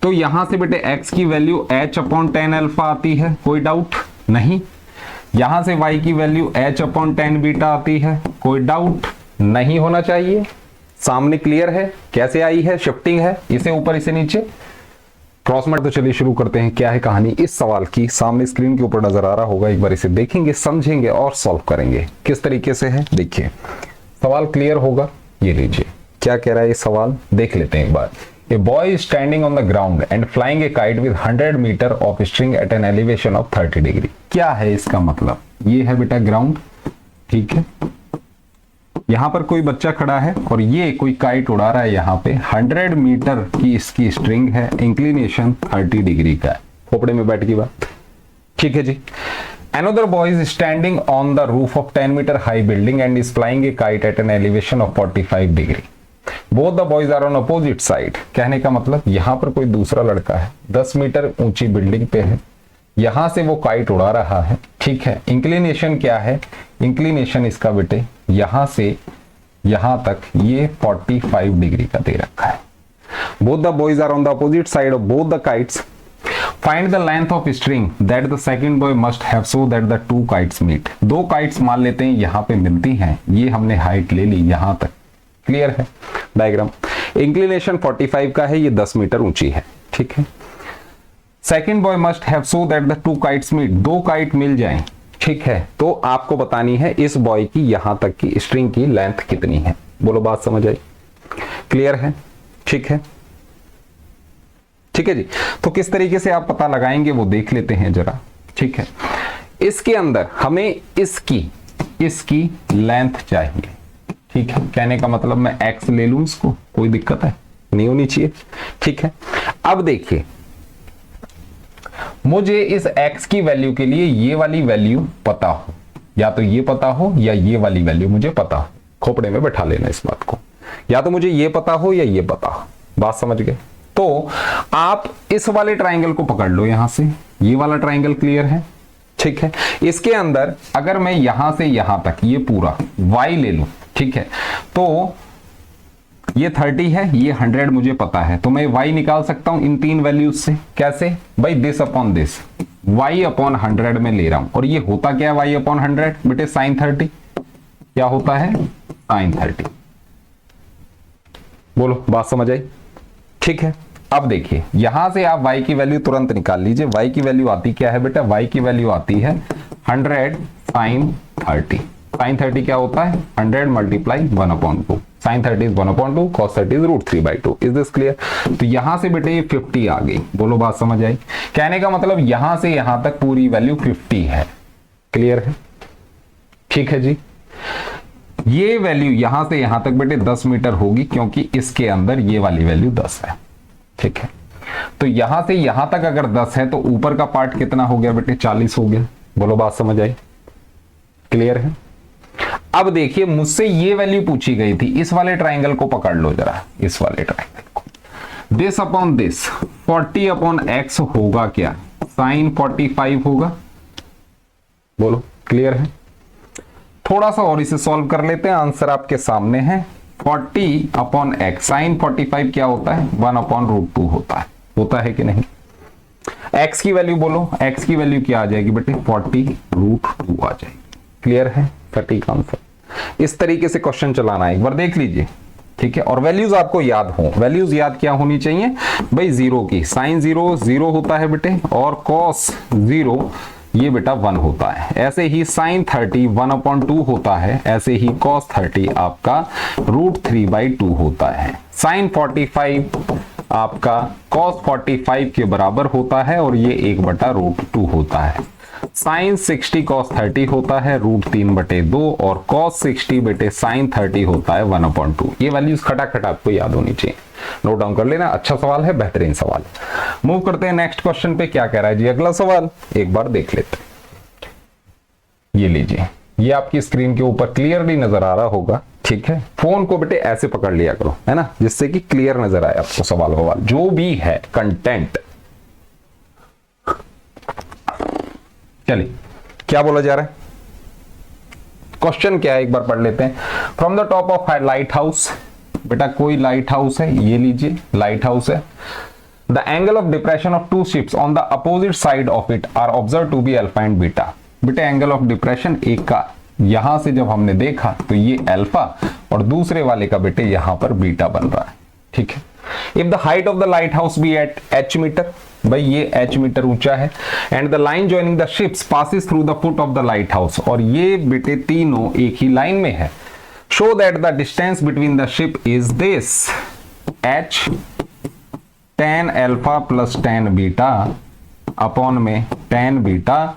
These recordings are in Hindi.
तो यहां से बेटे x की वैल्यू h अपॉन 10 अल्फा आती है, कोई डाउट नहीं। यहां से y की वैल्यू h अपॉन 10 बीटा आती है, कोई डाउट नहीं होना चाहिए। सामने क्लियर है कैसे आई है, शिफ्टिंग है, इसे ऊपर इसे नीचे क्रॉस मल्ट। तो चलिए शुरू करते हैं, क्या है कहानी इस सवाल की। सामने स्क्रीन के ऊपर नजर आ रहा होगा, एक बार इसे देखेंगे, समझेंगे और सॉल्व करेंगे किस तरीके से है। देखिए सवाल क्लियर होगा, ये लीजिए क्या कह रहा है ये सवाल, देख लेते हैं एक बार। A boy is standing on the ground and flying a kite with 100 meter of string at an elevation of 30 degree। क्या है इसका मतलब, ये है बेटा ग्राउंड, ठीक है। यहां पर कोई बच्चा खड़ा है और ये कोई काइट उड़ा रहा है, यहाँ पे 100 मीटर की इसकी स्ट्रिंग है, इंक्लिनेशन 30 डिग्री का है। खोपड़े में बैठ की बात, ठीक है जी। Another boy is standing on the roof of 10 meter high building and is flying a kite at an elevation of 45 degree। Both the boys are on opposite side। कहने का मतलब यहां पर कोई दूसरा लड़का है, 10 मीटर ऊंची बिल्डिंग पे है, यहां से वो काइट उड़ा रहा है, ठीक है। इंक्लिनेशन क्या है, इंक्लिनेशन इसका बेटे यहां से यहां तक ये 45 डिग्री का दे रखा है। Both the boys are on the opposite side of both the kites। Find the length of string that the second boy must have so that the two kites meet। दो काइट्स मान लेते हैं यहां पे मिलती हैं, ये हमने हाइट ले ली यहां तक, क्लियर है डायग्राम। इंक्लिनेशन 45 का है, ये 10 मीटर ऊंची है, ठीक है। Second boy must have so that the two kites meet, दो काइट मिल जाएं, ठीक है। तो आपको बतानी है इस बॉय की यहां तक की स्ट्रिंग की लेंथ कितनी है। बोलो बात समझ आई, क्लियर है, ठीक है, ठीक है जी। तो किस तरीके से आप पता लगाएंगे वो देख लेते हैं जरा, ठीक है। इसके अंदर हमें इसकी लेंथ चाहिए, ठीक है। कहने का मतलब मैं x ले लूं इसको, कोई दिक्कत है नहीं होनी चाहिए, ठीक है। अब देखिए मुझे इस x की वैल्यू के लिए ये वाली वैल्यू पता हो, या तो ये पता हो या ये वाली वैल्यू मुझे पता हो। खोपड़े में बैठा लेना इस बात को, या तो मुझे ये पता हो या ये पता हो, बात समझ गए। तो आप इस वाले ट्राइंगल को पकड़ लो, यहां से ये वाला ट्राइंगल क्लियर है, ठीक है। इसके अंदर अगर मैं यहां से यहां तक ये पूरा y ले लूं, ठीक है, तो ये 30 है, ये 100 मुझे पता है, तो मैं y निकाल सकता हूं इन तीन वैल्यूज से। कैसे भाई, this upon this, y upon 100 में ले रहा हूं, और ये होता क्या है y अपॉन 100 बेटे साइन 30। क्या होता है साइन 30। बोलो बात समझ आई, ठीक है। अब देखिए यहां से आप y की वैल्यू तुरंत निकाल लीजिए। y की वैल्यू आती क्या है बेटा, y की वैल्यू आती है 100 साइन 30। साइन 30 क्या होता है 100 multiply 1/2। Sine 30 is 1/2, cos 30 is √3/2। Is this clear. तो यहां से बेटे ये 50 आ गई। बोलो बात समझ आई। कहने का मतलब यहां से यहां तक पूरी वैल्यू 50 है, क्लियर है, ठीक है जी। ये वैल्यू यहां से यहां तक बेटे 10 मीटर होगी, क्योंकि इसके अंदर ये वाली वैल्यू 10 है, ठीक है। तो यहां से यहां तक अगर 10 है तो ऊपर का पार्ट कितना हो गया बेटे 40 हो गया। बोलो बात समझ आई, क्लियर है। अब देखिए मुझसे ये वैल्यू पूछी गई थी, इस वाले ट्राइंगल को पकड़ लो जरा, इस वाले ट्राइंगल को। This upon this 40 upon x होगा क्या, साइन 45 होगा। बोलो क्लियर है। थोड़ा सा और इसे सॉल्व कर लेते हैं, आंसर आपके सामने है। 40 अपॉन एक्स, साइन 45 क्या होता है 1/√2 होता है कि नहीं। x की वैल्यू बोलो, x की वैल्यू क्या आ जाएगी बेटे 40√2 आ जाएगी। क्लियर है, सटीक आंसर। इस तरीके से क्वेश्चन चलाना है, एक बार देख लीजिए, ठीक है। और वैल्यूज आपको याद हो, वैल्यूज याद क्या होनी चाहिए भाई, जीरो की। साइन 0 होता है बेटे, और कॉस 0 ये बेटा 1 होता है। ऐसे ही साइन 30 1/2 होता है, ऐसे ही कॉस 30 आपका √3/2 होता है। साइन 45 आपका कॉस 45 के बराबर होता है, और ये 1/√2 होता है। साइन 60 कॉस 30 होता है √3/2, और कॉस 60 बेटे साइन 30 होता है 1/2। ये वैल्यूज खटाखट आपको याद होनी चाहिए, नोट डाउन कर लेना। अच्छा सवाल है, बेहतरीन सवाल है। मूव करते हैं नेक्स्ट क्वेश्चन पे। क्या कह रहा है जी अगला सवाल, एक बार देख लेते हैं। ये लीजिए, ये आपकी स्क्रीन के ऊपर क्लियरली नजर आ रहा होगा, ठीक है। फोन को बेटे ऐसे पकड़ लिया करो, है ना, जिससे कि क्लियर नजर आए आपको सवाल जो भी है कंटेंट। चलिए क्या बोला जा रहा है, क्वेश्चन क्या है एक बार पढ़ लेते हैं। From the top of lighthouse, बेटा कोई लाइट हाउस है, ये लीजिए लाइट हाउस है। The angle of depression of two ships on the opposite side of it are observed to be alpha and beta. बेटे एंगल ऑफ डिप्रेशन एक का यहां से जब हमने देखा तो ये अल्फा और दूसरे वाले का बेटे यहां पर बीटा बन रहा है, ठीक है। If the height of the lighthouse be at h metre, भाई ये h मीटर ऊंचा है, and the line joining the ships passes through the foot of the lighthouse, और ये बेटे तीनों एक ही लाइन में है, show that the distance between the ship is this h tan alpha plus tan beta upon में tan बीटा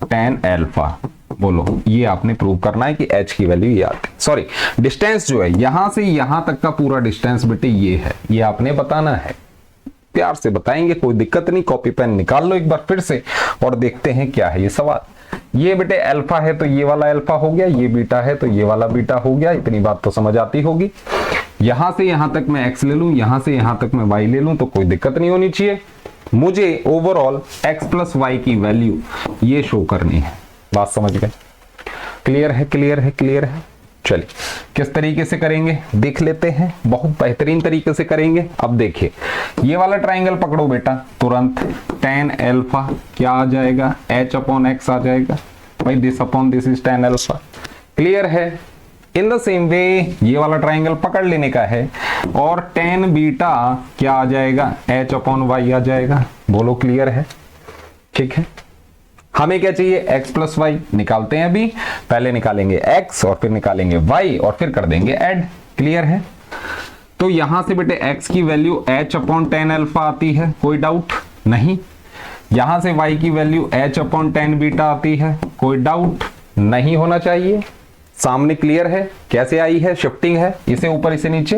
tan अल्फा। बोलो ये आपने प्रूव करना है कि h की वैल्यू ये आती है। सॉरी, डिस्टेंस जो है यहां से यहां तक का पूरा डिस्टेंस बेटे ये है, ये आपने बताना है। प्यार से बताएंगे, कोई दिक्कत नहीं, कॉपी पेन निकाल लो एक बार फिर से और देखते हैं क्या है ये सवाल। ये बेटे अल्फा है तो ये वाला अल्फा हो गया, ये बीटा है तो ये वाला बीटा हो गया, इतनी बात तो समझ आती होगी। यहां से यहां तक मैं x ले लूं, यहां से यहां तक मैं y ले लूं तो कोई दिक्कत नहीं होनी चाहिए। मुझे ओवरऑल x प्लस y की वैल्यू ये शो करनी है। बात समझ गए? क्लियर है, क्लियर है, क्लियर है। चलिए किस तरीके से करेंगे देख लेते हैं, बहुत बेहतरीन तरीके से करेंगे। अब देखिए ये वाला ट्राइंगल पकड़ो बेटा तुरंत, tan अल्फा क्या आ जाएगा, h अपॉन x आ जाएगा, भाई this upon this is tan अल्फा। क्लियर है? इन द सेम वे ये वाला ट्राइंगल पकड़ लेने का है और tan बीटा क्या आ जाएगा, h अपॉन y आ जाएगा। बोलो क्लियर है? ठीक है, हमें क्या चाहिए, x प्लस वाई निकालते हैं। अभी पहले निकालेंगे x और फिर निकालेंगे y और फिर कर देंगे ऐड। क्लियर है? तो यहां से बेटे x की value h upon tan alpha आती है, कोई डाउट नहीं। यहां से y की value h upon tan beta आती है, कोई डाउट नहीं होना चाहिए। सामने क्लियर है कैसे आई है, शिफ्टिंग है, इसे ऊपर इसे नीचे,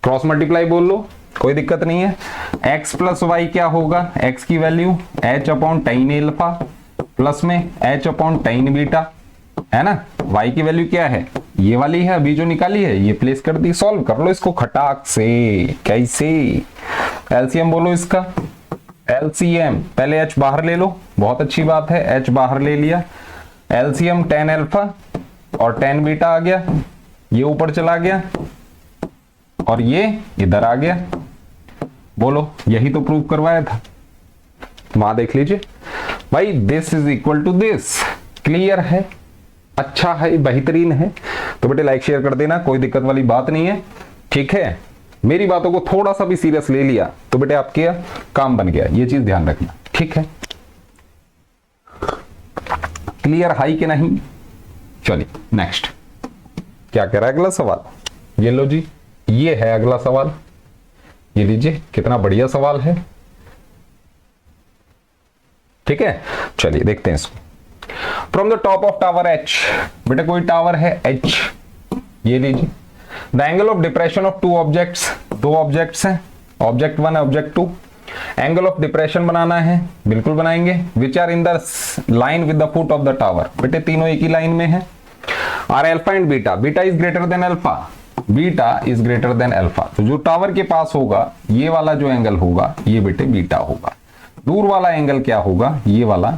क्रॉस मल्टीप्लाई बोल लो, कोई दिक्कत नहीं है। x प्लस वाई क्या होगा, x की value h upon tan alpha plus में h अपॉन tan बीटा, है ना। y की वैल्यू क्या है, ये वाली है, अभी जो निकाली है ये प्लेस कर दी। सॉल्व कर लो इसको खटाक से। कैसे? एलसीएम बोलो इसका, एलसीएम पहले h बाहर ले लो, बहुत अच्छी बात है, h बाहर ले लिया, एलसीएम tan अल्फा और tan बीटा आ गया, ये ऊपर चला गया और ये इधर आ गया। बोलो यही तो प्रूव करवाया था, वहां देख लीजिए भाई, this is equal to this. Clear है? अच्छा है, बेहतरीन है। तो बेटे लाइक शेयर कर देना, कोई दिक्कत वाली बात नहीं है, ठीक है। मेरी बातों को थोड़ा सा भी सीरियस ले लिया तो बेटे आपके काम बन गया, ये चीज ध्यान रखना, ठीक है। क्लियर हाई के नहीं? चलिए नेक्स्ट क्या कह रहा है अगला सवाल, ये लो जी, ये है अगला सवाल, ये लीजिए कितना बढ़िया सवाल है, ठीक है। चलिए देखते हैं इसको। From the top of tower H, बेटा कोई टावर है H, ये लीजिए। The angle of depression of two objects, दो ऑब्जेक्ट्स हैं, object 1 object 2। Angle of depression बनाना है, बिल्कुल बनाएंगे। Which are in the line with the foot of the tower, बेटे तीनों एक ही लाइन में है। Are alpha and beta, beta is greater than alpha, beta is greater than alpha. तो जो टावर के पास होगा ये वाला जो एंगल होगा ये बेटे बीटा होगा, दूर वाला एंगल क्या होगा, ये वाला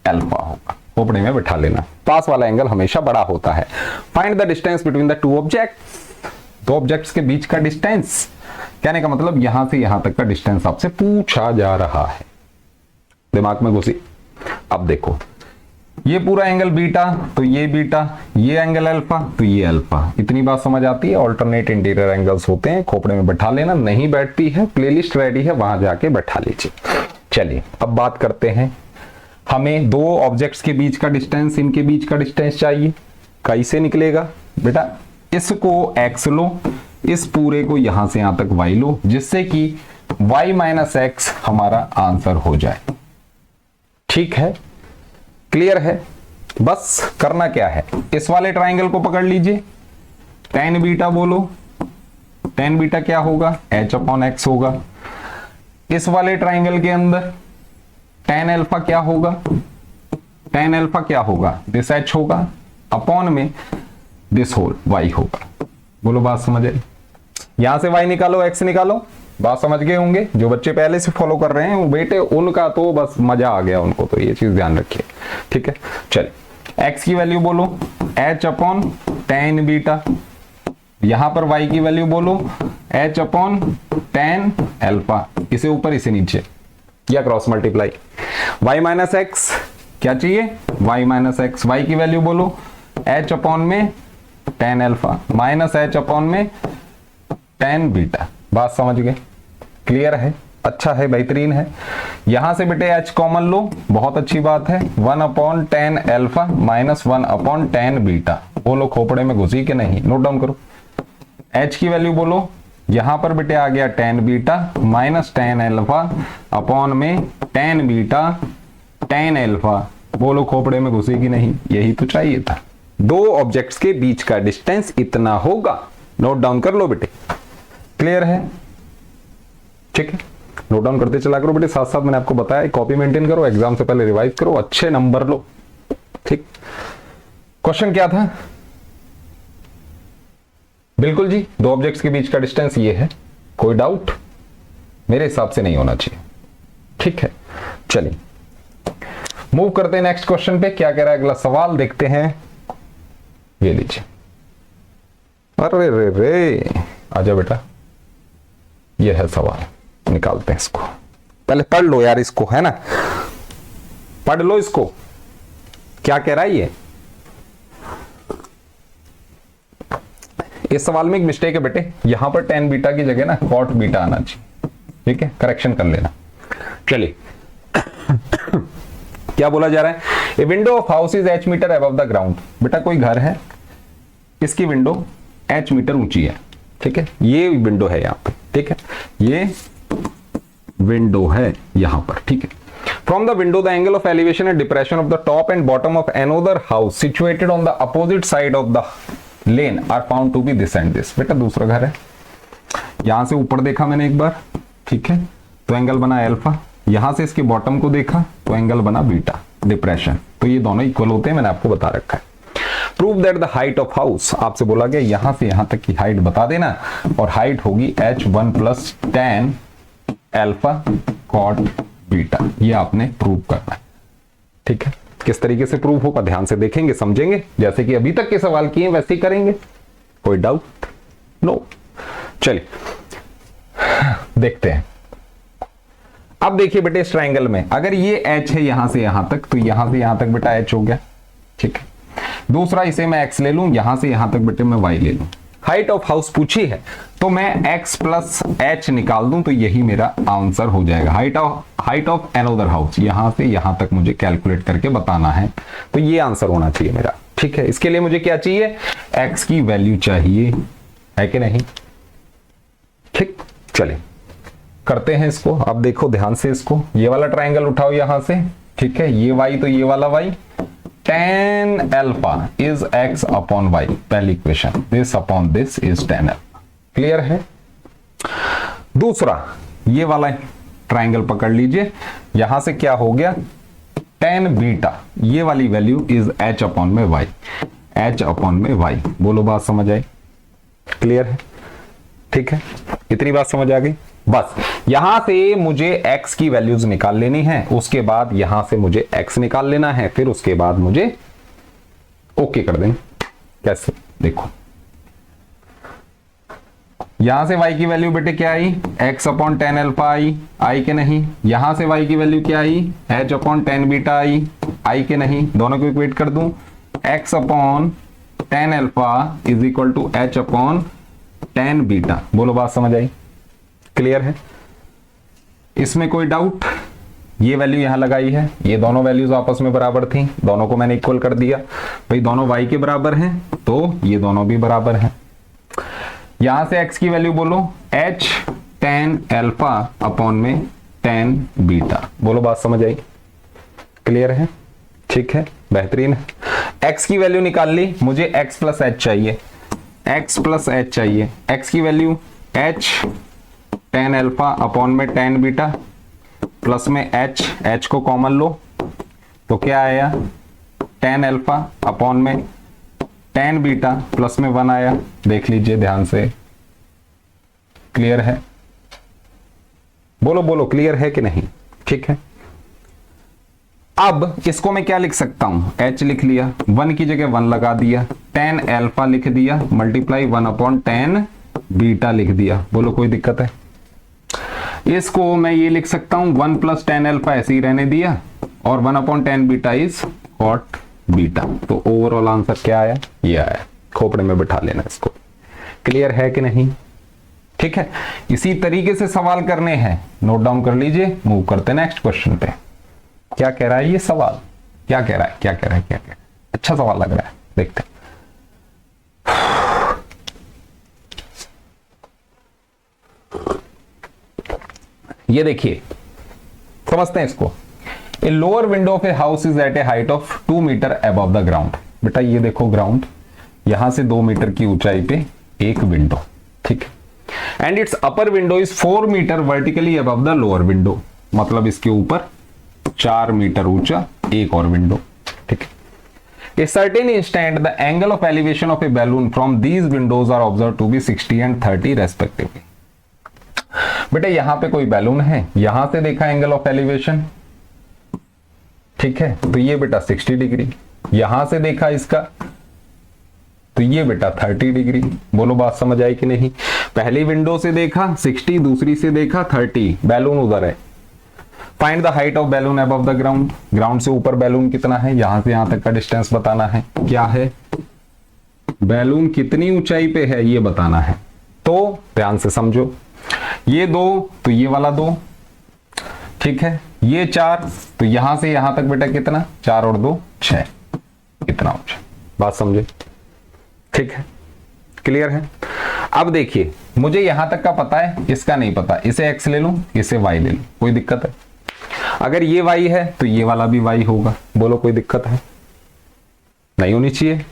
अल्फा होगा। खोपड़े में बिठा लेना, पास वाला एंगल हमेशा बड़ा होता है। Find the distance between the two objects, दो ऑब्जेक्ट्स के बीच का डिस्टेंस, कहने का मतलब यहां से यहां तक का डिस्टेंस आपसे पूछा जा रहा है। दिमाग में घुसी। अब देखो ये पूरा एंगल बीटा तो ये बीटा, ये एंगल अल्फा तो ये अल्फा, इतनी बात समझ आती है। ऑल्टरनेट इंटीरियर एंगल्स होते हैं, खोपड़े में बैठा लेना। नहीं बैठती है, प्लेलिस्ट रेडी है, वहां जाके बैठा लीजिए। चलिए अब बात करते हैं, हमें दो ऑब्जेक्ट्स के बीच का डिस्टेंस, इनके बीच का डिस्टेंस चाहिए। कैसे निकलेगा बेटा, इसको x लो, इस पूरे को यहां से यहां तक y लो, जिससे कि y माइनस एक्स हमारा आंसर हो जाए। ठीक है, क्लियर है? बस करना क्या है, इस वाले ट्राइंगल को पकड़ लीजिए, tan बीटा बोलो, tan बीटा क्या होगा, h अपॉन x होगा। इस वाले ट्राइंगल के अंदर tan अल्फा क्या होगा, tan अल्फा क्या होगा, दिस h होगा, अपॉन में दिस होल y होगा। बोलो बात समझ आई? यहां से y निकालो, x निकालो, बात समझ गए होंगे। जो बच्चे पहले से फॉलो कर रहे हैं वो बेटे, उनका तो बस मजा आ गया उनको, तो ये चीज ध्यान रखिए। ठीक है, चलिए x की वैल्यू बोलो h अपॉन tan बीटा, यहां पर y की वैल्यू बोलो h अपॉन टेन एल्फा, इसे ऊपर इसे नीचे या cross multiply, y minus x क्या चाहिए, y माइनस एक्स, y की वैल्यू बोलो h अपॉन में tan alpha minus h upon में टेन बीटा। बात समझ गए, क्लियर है, अच्छा है, बेहतरीन है। यहां से बेटे h कॉमन लो, बहुत अच्छी बात है, 1 upon tan alpha minus 1 upon tan beta. बोलो खोपड़े में घुसी कि नहीं, नोट डाउन करो। h की वैल्यू बोलो, यहां पर बेटे आ गया tan beta minus tan alpha upon में टेन बीटा टेन एल्फा। बोलो खोपड़े में घुसी कि नहीं, यही तो चाहिए था। दो ऑब्जेक्ट्स के बीच का डिस्टेंस इतना होगा, नोट डाउन कर लो बेटे, क्लियर है, ठीक है, नोट डाउन करते चला करो बेटे, साथ साथ मैंने आपको बताया कॉपी मेंटेन करो, एग्जाम से पहले रिवाइज करो, अच्छे नंबर लो, ठीक। क्वेश्चन क्या था, बिल्कुल जी, दो ऑब्जेक्ट्स के बीच का डिस्टेंस ये है, कोई डाउट मेरे हिसाब से नहीं होना चाहिए, ठीक है। चलिए मूव करते हैं नेक्स्ट क्वेश्चन पे, क्या कह रहा है अगला सवाल, देखते हैं, ये लीजिए। अरे रे रे, आजा बेटा, ये है सवाल, निकालते हैं इसको, पहले पढ़ लो यार इसको, है ना, पढ़ लो इसको, क्या कह रहा है ये। इस सवाल में एक मिस्टेक है बेटे, यहां पर टेन बीटा की जगह ना कॉट बीटा आना चाहिए, ठीक है, करेक्शन कर लेना। चलिए क्या बोला जा रहा है, a window of house is h metre above the ground. बेटा कोई घर है, इसकी विंडो h मीटर ऊंची है, ठीक है, ये विंडो है यहां पे, ठीक है, ये विंडो है यहां पर, ठीक है। From the window the angle of elevation and depression of the top and bottom of another house situated on the opposite side of the lane are found to be this and this. बेटा दूसरा घर है, यहां से ऊपर देखा मैंने एक बार, ठीक है, तो एंगल बना अल्फा, यहां से इसके बॉटम को देखा तो एंगल बना बीटा, डिप्रेशन, तो ये दोनों इक्वल होते हैं, मैंने आपको बता रखा है। Prove that the height of house, आपसे बोला गया यहां से यहां तक की हाइट बता देना, और हाइट होगी h1 plus tan alpha cot beta, ये आपने प्रूव करना है, ठीक है। किस तरीके से प्रूव होगा ध्यान से देखेंगे, समझेंगे, जैसे कि अभी तक के सवाल किए वैसे ही करेंगे, कोई डाउट नो। चलिए देखते हैं। अब देखिए बेटे इस ट्रायंगल में अगर ये h है यहां से यहां तक, तो यहां से यहां तक बेटा h हो गया, ठीक है। दूसरा इसे मैं x ले लूं, यहां से यहां तक बेटे मैं y ले लूं। हाइट ऑफ हाउस पूछी है तो मैं x प्लस h निकाल दूं, तो यही मेरा आंसर हो जाएगा। हाइट ऑफ अनदर हाउस, यहां से यहां तक मुझे कैलकुलेट करके बताना है, तो ये आंसर होना चाहिए मेरा, ठीक है। इसके लिए मुझे क्या चाहिए, x की वैल्यू चाहिए, है कि नहीं, ठीक। चलिए करते हैं इसको। अब देखो ध्यान से इसको, ये वाला ट्रायंगल उठाओ यहां से, ठीक है, ये y तो ये वाला y, tan alpha is x upon y, पहली equation, this upon this is tan अल्फा, क्लियर है। दूसरा ये वाला ट्रायंगल पकड़ लीजिए, यहां से क्या हो गया, tan बीटा, ये वाली वैल्यू इज h अपॉन में y, h अपॉन में y। बोलो बात समझ आई, क्लियर है, ठीक है, इतनी बात समझ आ गई। बस यहां से मुझे x की वैल्यूज निकाल लेनी है, उसके बाद यहां से मुझे x निकाल लेना है, फिर उसके बाद मुझे ओके कर दें। कैसे, देखो यहां से y की वैल्यू बेटे क्या आई, x अपॉन टेन अल्फा आई के नहीं, यहां से y की वैल्यू क्या आई, h अपॉन टेन बीटा आई के नहीं, दोनों को इक्वेट कर दूं, x upon tan alpha is equal to h upon tan beta. बोलो बात समझ आई, क्लियर है, इसमें कोई डाउट। ये वैल्यू यहां लगाई है, ये दोनों वैल्यूज आपस में बराबर थी, दोनों को मैंने इक्वल कर दिया, भाई दोनों y के बराबर हैं तो ये दोनों भी बराबर हैं। यहां से x की वैल्यू बोलो h टेन अल्फा अपॉन में टेन बीटा। बोलो बात समझ आई, क्लियर है, ठीक है, बेहतरीन है। x की वैल्यू निकाल ली, मुझे x प्लस h चाहिए, x प्लस h चाहिए, x की value h tan alpha upon में टेन बीटा प्लस में h को कॉमन लो तो क्या आया, टेन अल्फा अपॉन में टेन बीटा प्लस में 1 आया, देख लीजिए ध्यान से, क्लियर है, बोलो बोलो क्लियर है कि नहीं, ठीक है। अब इसको मैं क्या लिख सकता हूं, h लिख लिया, 1 की जगह 1 लगा दिया, टेन अल्फा लिख दिया, मल्टीप्लाई 1 अपॉन टेन बीटा लिख दिया, बोलो कोई दिक्कत है? इसको मैं ये लिख सकता हूं 1 + tan अल्फा ऐसे ही रहने दिया और 1/10 बीटा इज कॉट बीटा। तो ओवरऑल आंसर क्या आया? ये आया। खोपड़े में बिठा लेना इसको। क्लियर है कि नहीं? ठीक है, इसी तरीके से सवाल करने हैं, नोट डाउन कर लीजिए। मूव करते हैं नेक्स्ट क्वेश्चन पे। क्या कह रहा है ये सवाल? क्या कह रहा है? क्या कह रहा है? क्या कह रहा है? अच्छा सवाल लग रहा है, देखते हैं। ये देखिए, समझते हैं इसको। A lower window of a house is at a height of 2 metre above the ground. बेटा ये देखो ग्राउंड, यहां से 2 मीटर की ऊंचाई पे एक विंडो, ठीक है। And its upper window is 4 metre vertically above the lower window, मतलब इसके ऊपर 4 मीटर ऊंचा एक और विंडो, ठीक है। A certain instant the angle of elevation of a balloon from these windows are observed to be 60 and 30 respectively। बेटा यहां पे कोई बैलून है, यहां से देखा एंगल ऑफ एलिवेशन, ठीक है, तो ये बेटा 60 डिग्री, यहां से देखा इसका तो ये बेटा 30 डिग्री। बोलो बात समझ आई कि नहीं? पहली विंडो से देखा 60, दूसरी से देखा 30, बैलून उधर है। Find the height of balloon above the ground. Ground से ऊपर बैलून कितना है, यहां से यहां तक का डिस्टेंस बताना है। क्या है? बैलून कितनी ऊंचाई पे है ये बताना है। तो ध्यान से समझो, ये 2 तो ये वाला 2, ठीक है, ये 4 तो यहां से यहां तक बेटा कितना, 4 और 2 6, इतना ऊंचा। बात समझे? ठीक है, क्लियर है? अब देखिए, मुझे यहां तक का पता है, इसका नहीं पता। इसे x ले लूं, इसे y ले लूं, कोई दिक्कत है? अगर ये y है तो ये वाला भी y होगा। बोलो कोई दिक्कत है? नहीं होनी चाहिए,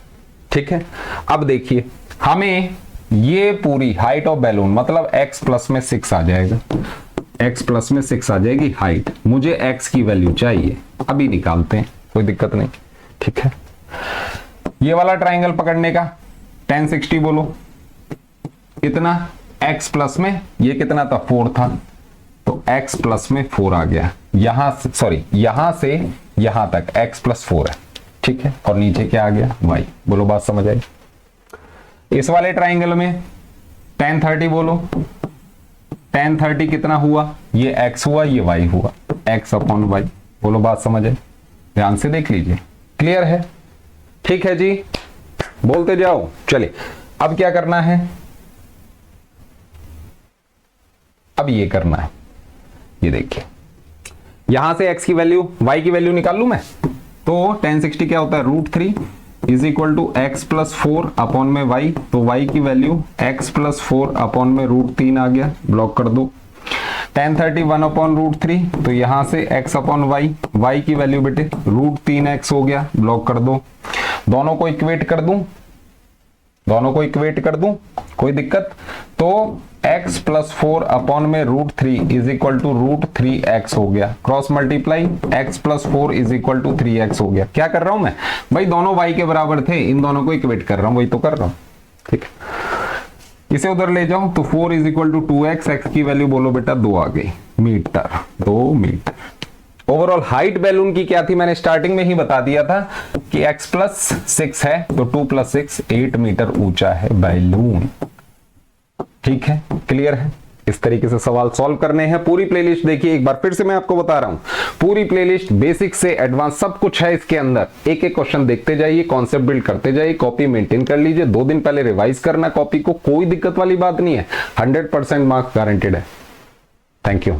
ठीक है। अब देखिए, हमें ये पूरी हाइट ऑफ बैलून मतलब x प्लस में 6 आ जाएगा, x प्लस में 6 आ जाएगी हाइट। मुझे x की वैल्यू चाहिए, अभी निकालते हैं, कोई दिक्कत नहीं, ठीक है। ये वाला ट्राइंगल पकड़ने का tan 60 बोलो इतना, x प्लस में ये कितना था, 4 था, तो x प्लस में 4 आ गया। यहां से सॉरी, यहां से यहां तक x प्लस 4 है, ठीक है, और नीचे क्या आ गया, y। बोलो बात समझ आई? इस वाले ट्राइंगल में tan 30 बोलो, tan 30 कितना हुआ, ये x हुआ, ये y हुआ, x/y। बोलो बात समझ आई? ध्यान से देख लीजिए, क्लियर है? ठीक है जी, बोलते जाओ। चलिए अब क्या करना है, अब ये करना है। ये देखिए, यहां से x की वैल्यू, y की वैल्यू निकाल लूं मैं, तो tan 60 क्या होता है, √3 is equal to x plus 4 upon में y। तो y की वैल्यू x प्लस 4 अपॉन में √3 आ गया, ब्लॉक कर दो। tan 30 1/√3, तो यहां से x अपॉन y, y की वैल्यू बेटे √3x हो गया, ब्लॉक कर दो। दोनों को इक्वेट कर दूं, दोनों को इक्वेट कर दूं, कोई दिक्कत? तो x प्लस 4 अपॉन में √3 इज इक्वल टू √3x हो गया, cross multiply, x plus 4 is equal to 3x हो गया। क्या कर रहा हूं मैं भाई, दोनों y के बराबर थे, इन दोनों को इक्वेट कर रहा हूं, वही तो कर रहा हूं, ठीक है। इसे उधर ले जाऊं तो 4 is equal to 2x, x की वैल्यू बोलो बेटा 2 आ गई, metre, 2 metre. Overall height balloon की क्या थी, मैंने स्टार्टिंग में ही बता दिया था कि x प्लस 6 है, तो 2 + 6 8 मीटर ऊंचा है बैलून, ठीक है, क्लियर है? इस तरीके से सवाल सॉल्व करने हैं। पूरी प्लेलिस्ट देखिए, एक बार फिर से मैं आपको बता रहा हूं, पूरी प्लेलिस्ट बेसिक से एडवांस सब कुछ है इसके अंदर। एक एक क्वेश्चन देखते जाइए, कॉन्सेप्ट बिल्ड करते जाइए, कॉपी मेंटेन कर लीजिए। 2 दिन पहले रिवाइज करना कॉपी को, कोई दिक्कत वाली बात नहीं है, 100% मार्क्स गारंटेड है। Thank you.